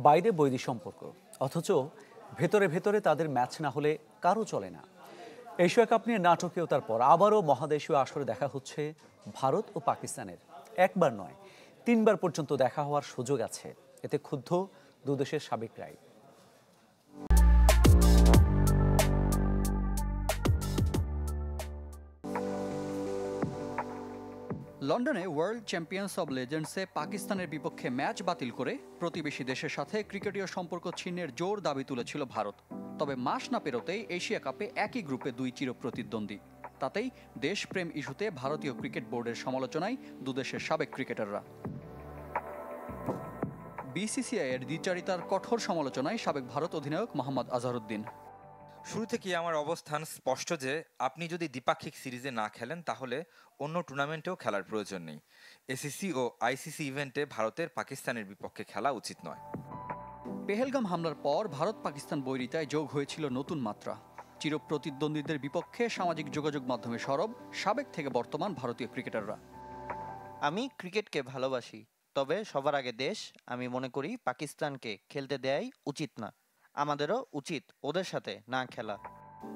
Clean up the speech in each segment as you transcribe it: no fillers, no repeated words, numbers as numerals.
বাইরে বৈরী সম্পর্ক, অথচ ভেতরে ভেতরে তাদের ম্যাচ না হলে কারো চলে না। এশিয়া কাপ নিয়ে নাটকীয়তার পর আবারও মহাদেশীয় আসরে দেখা হচ্ছে ভারত ও পাকিস্তানের। একবার নয়, 3বার পর্যন্ত দেখা হওয়ার সুযোগ আছে। এতে ক্ষুব্ধ দুদেশের সাবেকরাই। লন্ডনে ওয়ার্ল্ড চ্যাম্পিয়ন্স অব লেজেন্ডসে পাকিস্তানের বিপক্ষে ম্যাচ বাতিল করে প্রতিবেশী দেশের সাথে ক্রিকেটীয় সম্পর্ক ছিন্নের জোর দাবি তুলেছিল ভারত। তবে মাস না পেরোতেই এশিয়া কাপে একই গ্রুপে দুই চিরপ্রতিদ্বন্দ্বী। তাতেই দেশপ্রেম ইস্যুতে ভারতীয় ক্রিকেট বোর্ডের সমালোচনায় দুদেশের সাবেক ক্রিকেটাররা। বিসিসিআই এর দ্বিচারিতার কঠোর সমালোচনায় সাবেক ভারত অধিনায়ক মোহাম্মদ আজহারউদ্দিন। শুরু থেকেই আমার অবস্থান স্পষ্ট যে আপনি যদি দ্বিপাক্ষিক সিরিজে না খেলেন তাহলে অন্য টুর্নামেন্টেও খেলার প্রয়োজন নেই। এসিসি ও আইসিসি ইভেন্টে ভারতের পাকিস্তানের বিপক্ষে খেলা উচিত নয়। পেহেলগাম হামলার পর ভারত পাকিস্তান বৈরিতায় যোগ হয়েছিল নতুন মাত্রা। চিরপ্রতিদ্বন্দ্বীদের বিপক্ষে সামাজিক যোগাযোগ মাধ্যমে সরব সাবেক থেকে বর্তমান ভারতীয় ক্রিকেটাররা। আমি ক্রিকেটকে ভালোবাসি, তবে সবার আগে দেশ। আমি মনে করি পাকিস্তানকে খেলতে দেয়াই উচিত না। আমাদেরও উচিত ওদের সাথে না খেলা।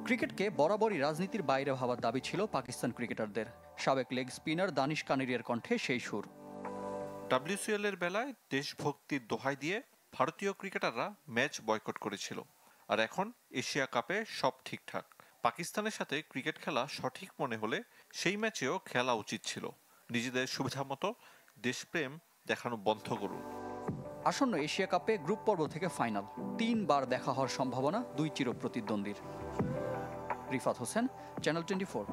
ক্রিকেটকে বরাবরই রাজনীতির বাইরে ভাবার দাবি ছিল পাকিস্তান ক্রিকেটারদের। সাবেক লেগ স্পিনার দানিশ কানেরিয়ার কণ্ঠে সেই সুর। WCL এর বেলায় দেশভক্তির দোহাই দিয়ে ভারতীয় ক্রিকেটাররা ম্যাচ বয়কট করেছিল, আর এখন এশিয়া কাপে সব ঠিকঠাক। পাকিস্তানের সাথে ক্রিকেট খেলা সঠিক মনে হলে সেই ম্যাচেও খেলা উচিত ছিল। নিজেদের সুবিধা মতো দেশপ্রেম দেখানো বন্ধ করুন। আসন্ন এশিয়া কাপে গ্রুপ পর্ব থেকে ফাইনাল, 3বার দেখা হওয়ার সম্ভাবনা দুই চিরপ্রতিদ্বন্দ্বীর। রিফাত হোসেন, চ্যানেল 24।